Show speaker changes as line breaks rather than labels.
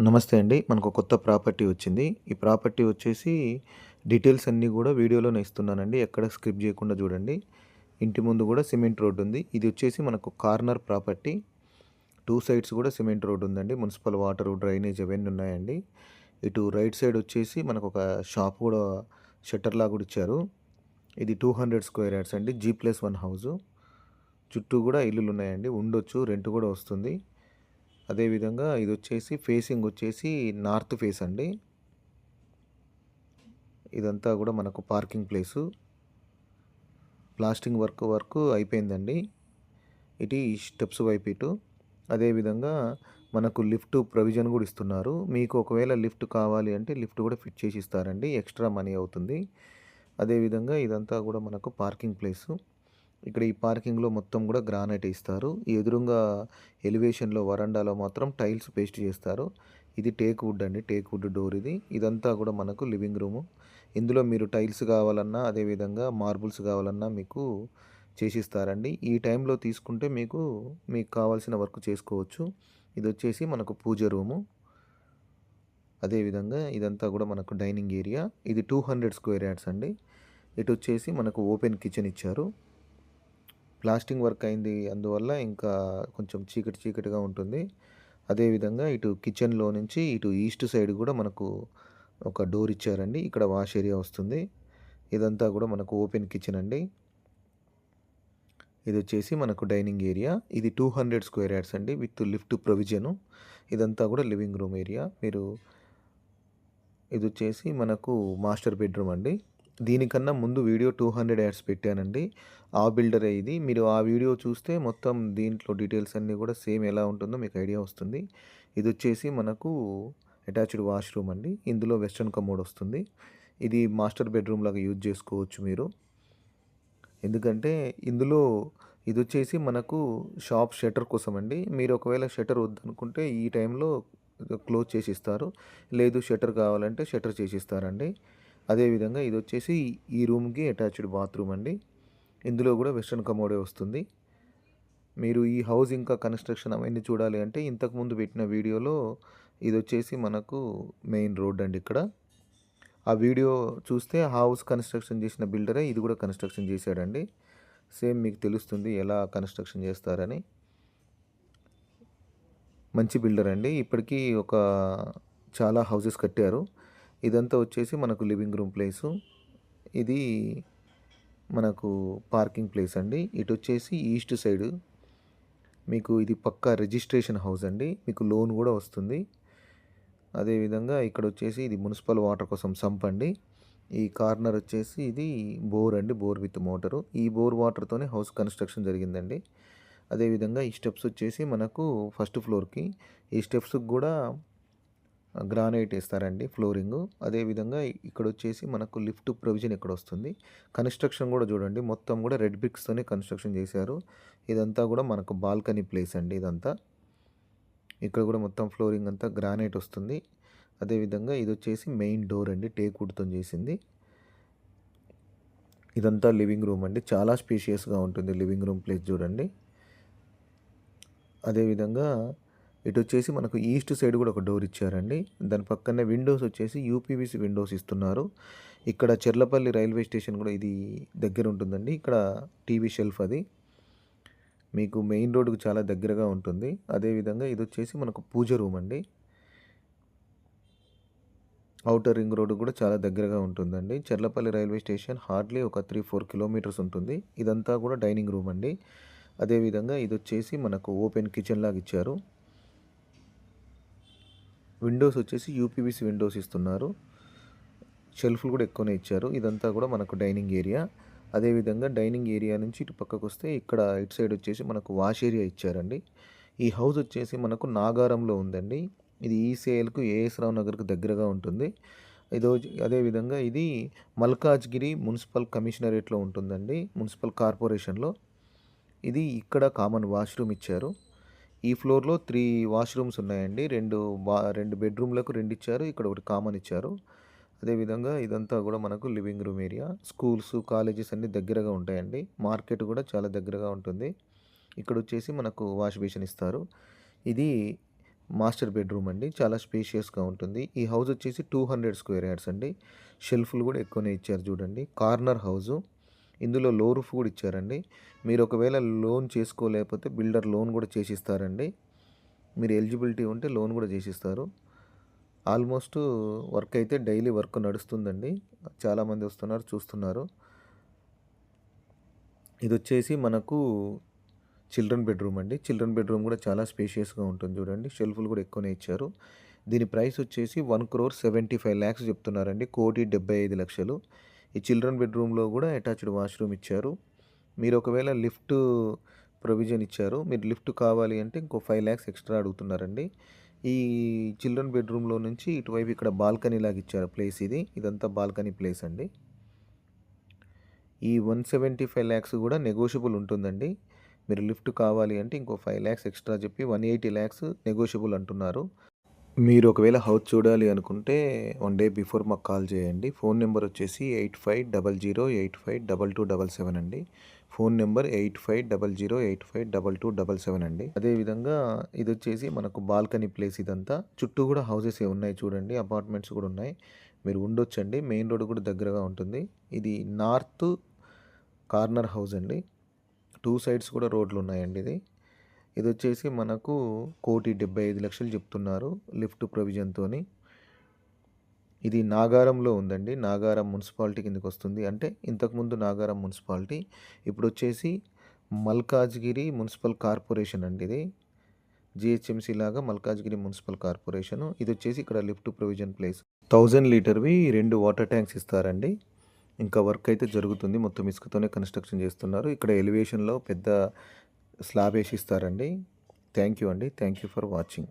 నమస్తే అండి. మనకు కొత్త ప్రాపర్టీ వచ్చింది. ఈ ప్రాపర్టీ వచ్చేసి డీటెయిల్స్ అన్నీ గూడా వీడియోలోనే ఇస్తున్నానండి. ఎక్కడ స్కిప్ జేయకుండా జూడండి. ఇంటి ముందు గూడా సిమెంట్ రోడ్ ఉంది. ఇది వచ్చేసి మనకు కార్నర్ ప్రాపర్టీ. 2 సైడ్స్ గూడా సిమెంట్ రోడ్ ఉందండి. మున్సిపల్ వాటరు, డ్రైనేజ్ అవన్నీ ఉన్నాయండి. ఇటు రైట్ సైడ్ వచ్చేసి మనకొక షాప్ గూడా షట్టర్‌లాగా గూడా ఇచ్చారు. ఇది 200 స్క్వేర్ యార్డ్స్ అండి. G+1 house. చుట్టూ గూడా ఇల్లులున్నాయండి. ఉండొచ్చు. రెంట్ గూడా వస్తుంది. అదేవిధంగా ఇదొచ్చేసి ఫేసింగ్ వచ్చేసి నార్త్ ఫేస్ అండి. ఇదంతా గూడా మనకు పార్కింగ్ ప్లేసు. ప్లాస్టింగ్ వర్క్ అయిపోయిందండి. ఇటు స్టెప్స్ వైపు ఇటు. అదేవిధంగా మనకు లిఫ్ట్ ప్రొవిజన్ గూడా ఇస్తున్నారు. మీకు ఒకవేళ లిఫ్ట్ కావాలి అంటే లిఫ్ట్ గూడా ఫిట్ చేసి ఇస్తారండి. ఎక్స్ట్రా మనీ అవుతుంది. అదేవిధంగా ఇదంతా గూడా మనకు పార్కింగ్ ప్లేసు. ఇక్కడ ఈ పార్కింగ్‌లో మొత్తం గూడా గ్రానైట్ ఇస్తారు. ఎదురుంగా ఎలివేషన్‌లో వరండాలో మాత్రం టైల్స్ పేస్ట్ చేస్తారు. ఇది టేక్ వుడ్ అండి. టేక్ వుడ్ డోర్ ఇది. ఇదంతా గూడా మనకు లివింగ్ రూము. ఇందులో మీరు టైల్స్ కావాలన్నా, అదేవిధంగా మార్బుల్స్ కావాలన్నా మీకు చేసిస్తారండి. ఈ టైంలో తీసుకుంటే మీకు కావాల్సిన వర్క్ చేసుకోవచ్చు. ఇదొచ్చేసి మనకు పూజ రూము. అదేవిధంగా ఇదంతా గూడా మనకు డైనింగ్ ఏరియా. ఇది 200 స్క్వేర్ యార్డ్స్ అండి. ఇటొచ్చేసి మనకు ఓపెన్ కిచెన్ ఇచ్చారు. ప్లాస్టింగ్ వర్క్ అయింది. అందువల్ల ఇంకా కొంచెం చీకటిగా ఉంటుంది. అదేవిధంగా ఇటు కిచెన్‌లో నుంచి ఇటు ఈస్ట్ సైడ్ గూడా మనకు ఒక డోర్ ఇచ్చారండి. ఇక్కడ వాష్ ఏరియా వస్తుంది. ఇదంతా గూడా మనకు ఓపెన్ కిచెన్ అండి. ఇదొచ్చేసి మనకు డైనింగ్ ఏరియా. ఇది 200 స్క్వేర్ యార్డ్స్ అండి విత్ లిఫ్ట్ ప్రొవిజను. ఇదంతా గూడా లివింగ్ రూమ్ ఏరియా. ఇదొచ్చేసి మనకు మాస్టర్ బెడ్‌రూమ్ అండి. దీనికన్నా ముందు వీడియో 200 యాడ్స్ పెట్టానండి. ఆ బిల్డరే ఇది. మీరు ఆ వీడియో చూస్తే మొత్తం దీంట్లో డీటెయిల్స్ అన్నీ గూడా సేమ్ ఎలా ఉంటుందో మీకు ఐడియా వస్తుంది. ఇదొచ్చేసి మనకు అటాచ్డ్ వాష్‌రూమ్ అండి. ఇందులో వెస్టర్న్ కమోడ్ వస్తుంది. ఇది మాస్టర్ బెడ్‌రూమ్ లాగా యూజ్ చేసుకోవచ్చు మీరు. ఎందుకంటే ఇందులో ఇదొచ్చేసి మనకు షాప్ షట్టర్ కోసమండి. మీరు ఒకవేళ షట్టర్ వద్దనుకుంటే ఈ టైంలో క్లోజ్ చేసి ఇస్తారు. లేదు షట్టర్ కావాలంటే షట్టర్ చేసిస్తారండి. అదేవిధంగా ఇదొచ్చేసి ఈ రూమ్‌కి అటాచ్డ్ బాత్రూమ్ అండి. ఇందులో గూడా వెస్టర్న్ కమోడే వస్తుంది. మీరు ఈ హౌస్ ఇంకా కన్‌స్ట్రక్షన్ అవన్నీ చూడాలి అంటే ఇంతకుముందు పెట్టిన వీడియోలో ఇదొచ్చేసి మనకు మెయిన్ రోడ్ అండి ఇక్కడ. ఆ వీడియో చూస్తే హౌస్ కన్‌స్ట్రక్షన్ చేసిన బిల్డరే ఇది గూడా కన్‌స్ట్రక్షన్ చేశాడండి. సేమ్ మీకు తెలుస్తుంది ఎలా కన్‌స్ట్రక్షన్ చేస్తారని. మంచి బిల్డర్ అండి. ఇప్పటికీ చాలా హౌసెస్ కట్టారు. ఇదంతా వచ్చేసి మనకు లివింగ్ రూమ్ ప్లేసు. ఇది మనకు పార్కింగ్ ప్లేస్ అండి. ఇటొచ్చేసి ఈస్ట్ సైడ్ మీకు ఇది పక్కా రిజిస్ట్రేషన్ హౌస్ అండి. మీకు లోన్ గూడా వస్తుంది. అదేవిధంగా ఇక్కడొచ్చేసి ఇది మున్సిపల్ వాటర్ కోసం సంప్ అండి. ఈ కార్నర్ వచ్చేసి ఇది బోర్ అండి. Bore with motor. ఈ బోర్ వాటర్‌తోనే హౌస్ కన్‌స్ట్రక్షన్ జరిగిందండి. అదేవిధంగా ఈ స్టెప్స్ వచ్చేసి మనకు ఫస్ట్ ఫ్లోర్‌కి. ఈ స్టెప్స్‌కి గూడా గ్రానైట్ ఏస్తారండి ఫ్లోరింగు. అదేవిధంగా ఇక్కడొచ్చేసి మనకు లిఫ్ట్ ప్రొవిజన్ ఇక్కడొస్తుంది. కన్‌స్ట్రక్షన్ గూడా చూడండి మొత్తం గూడా రెడ్ బ్రిక్స్‌తోనే కన్‌స్ట్రక్షన్ చేశారు. ఇదంతా గూడా మనకు బాల్కనీ ప్లేస్ అండి ఇదంతా. ఇక్కడ గూడా మొత్తం ఫ్లోరింగ్ అంతా గ్రానైట్ వస్తుంది. అదేవిధంగా ఇదొచ్చేసి మెయిన్ డోర్ అండి. టేక్ వుడ్‌తోని చేసింది. ఇదంతా లివింగ్ రూమ్ అండి. చాలా స్పేషియస్‌గా ఉంటుంది లివింగ్ రూమ్ ప్లేస్ చూడండి. అదేవిధంగా ఇటొచ్చేసి మనకు ఈస్ట్ సైడ్ గూడా ఒక డోర్ ఇచ్చారండి. దాని పక్కనే విండోస్ వచ్చేసి యూపీవీసీ విండోస్ ఇస్తున్నారు. ఇక్కడ చెర్లపల్లి రైల్వే స్టేషన్ గూడా ఇది దగ్గర ఉంటుందండి. ఇక్కడ టీవీ షెల్ఫ్ అది. మీకు మెయిన్ రోడ్‌కి చాలా దగ్గరగా ఉంటుంది. అదేవిధంగా ఇదొచ్చేసి మనకు పూజ రూమ్ అండి. ఔటర్ రింగ్ రోడ్ కూడా చాలా దగ్గరగా ఉంటుందండి. చెర్లపల్లి రైల్వే స్టేషన్ హార్డ్లీ ఒక 3, 4 కిలోమీటర్స్ ఉంటుంది. ఇదంతా కూడా డైనింగ్ రూమ్ అండి. అదేవిధంగా ఇదొచ్చేసి మనకు ఓపెన్ కిచెన్ లాగా ఇచ్చారు. విండోస్ వచ్చేసి యూపీవీసీ విండోస్ ఇస్తున్నారు. షెల్ఫ్‌లు కూడా ఎక్కువనే ఇచ్చారు. ఇదంతా కూడా మనకు డైనింగ్ ఏరియా. అదేవిధంగా డైనింగ్ ఏరియా నుంచి ఇటు పక్కకొస్తే ఇక్కడ ఇటు సైడ్ వచ్చేసి మనకు వాష్ ఏరియా ఇచ్చారండి. ఈ హౌస్ వచ్చేసి మనకు నాగారంలో ఉందండి. ఇది ఈసీఐఎల్‌కు ఏఎస్ రావు నగర్‌కు దగ్గరగా ఉంటుంది. అదేవిధంగా ఇది మల్కాజ్గిరి మున్సిపల్ కమిషనరేట్‌లో ఉంటుందండి. మున్సిపల్ కార్పొరేషన్‌లో. ఇది ఇక్కడ కామన్ వాష్‌రూమ్ ఇచ్చారు. ఈ ఫ్లోర్‌లో 3 వాష్‌రూమ్స్ ఉన్నాయండి. 2 బెడ్‌రూమ్‌లకు 2 ఇచ్చారు. ఇక్కడ ఒకటి కామన్ ఇచ్చారు. అదేవిధంగా ఇదంతా కూడా మనకు living room area. Schools, colleges అన్నీ దగ్గరగా ఉంటాయండి. మార్కెట్ కూడా చాలా దగ్గరగా ఉంటుంది. ఇక్కడొచ్చేసి మనకు వాష్ బేసిన్ ఇస్తారు. ఇది మాస్టర్ బెడ్రూమ్ అండి. చాలా స్పేషియస్‌గా ఉంటుంది. ఈ హౌస్ వచ్చేసి 200 స్క్వేర్ యార్డ్స్ అండి. షెల్ఫ్‌లు కూడా ఎక్కువనే ఇచ్చారు చూడండి. Corner house. ఇందులో లో రూఫ్ కూడా ఇచ్చారండి. మీరు ఒకవేళ లోన్ చేసుకోలేకపోతే బిల్డర్ లోన్ కూడా చేసిస్తారండి. మీరు ఎలిజిబిలిటీ ఉంటే లోన్ కూడా చేసిస్తారు. ఆల్మోస్ట్ వర్క్ అయితే డైలీ వర్క్ నడుస్తుందండి. చాలామంది వస్తున్నారు, చూస్తున్నారు. ఇది వచ్చేసి మనకు చిల్డ్రన్ బెడ్రూమ్ అండి. చిల్డ్రన్ బెడ్రూమ్ కూడా చాలా స్పేషియస్‌గా ఉంటుంది చూడండి. షెల్ఫ్‌లు కూడా ఎక్కువనే ఇచ్చారు. దీని ప్రైస్ వచ్చేసి 1,75,00,000 చెప్తున్నారండి. 1,75,00,000. ఈ చిల్డ్రన్ బెడ్రూమ్‌లో కూడా అటాచ్డ్ వాష్‌రూమ్ ఇచ్చారు. మీరు ఒకవేళ లిఫ్ట్ ప్రొవిజన్ ఇచ్చారు. మీరు లిఫ్ట్ కావాలి అంటే ఇంకో 5,00,000 ఎక్స్ట్రా అడుగుతున్నారండి. ఈ చిల్డ్రన్ బెడ్రూమ్‌లో నుంచి ఇటువైపు ఇక్కడ బాల్కనీ లాగా ఇచ్చారు ప్లేస్ ఇది. ఇదంతా బాల్కనీ ప్లేస్ అండి. ఈ 175,00,000 కూడా నెగోషియబుల్ ఉంటుందండి. మీరు లిఫ్ట్ కావాలి అంటే ఇంకో 5,00,000 ఎక్స్ట్రా చెప్పి 180,00,000 నెగోషియబుల్ అంటున్నారు. మీరు ఒకవేళ హౌస్ చూడాలి అనుకుంటే 1 డే బిఫోర్ మాకు కాల్ చేయండి. ఫోన్ నెంబర్ వచ్చేసి 8500852277 అండి. ఫోన్ నెంబర్ 8500852277 అండి. అదేవిధంగా ఇది వచ్చేసి మనకు బాల్కనీ ప్లేస్ ఇదంతా. చుట్టూ కూడా హౌసెస్ ఉన్నాయి చూడండి. అపార్ట్మెంట్స్ కూడా ఉన్నాయి. మీరు ఉండొచ్చండి. మెయిన్ రోడ్ కూడా దగ్గరగా ఉంటుంది. ఇది నార్త్ కార్నర్ హౌస్ అండి. 2 సైడ్స్ కూడా రోడ్లు ఉన్నాయండి ఇది. ఇది వచ్చేసి మనకు 1,75,00,000 చెప్తున్నారు లిఫ్ట్ ప్రొవిజన్‌తోని. ఇది నాగారంలో ఉందండి. నాగారం మున్సిపాలిటీ కిందకి వస్తుంది. అంటే ఇంతకుముందు నాగారం మున్సిపాలిటీ. ఇప్పుడు వచ్చేసి మల్కాజ్గిరి మున్సిపల్ కార్పొరేషన్ అండి ఇది. జీహెచ్ఎంసీ లాగా మల్కాజ్గిరి మున్సిపల్ కార్పొరేషను. ఇది వచ్చేసి ఇక్కడ lift provision place. 1000 లీటర్‌వి 2 water tanks ఇస్తారండి. ఇంకా వర్క్ అయితే జరుగుతుంది. మొత్తం ఇసుకతోనే కన్‌స్ట్రక్షన్ చేస్తున్నారు. ఇక్కడ ఎలివేషన్‌లో పెద్ద స్లాబ్ ఏసి ఇస్తారండి. థ్యాంక్ యూ అండి. Thank you for watching.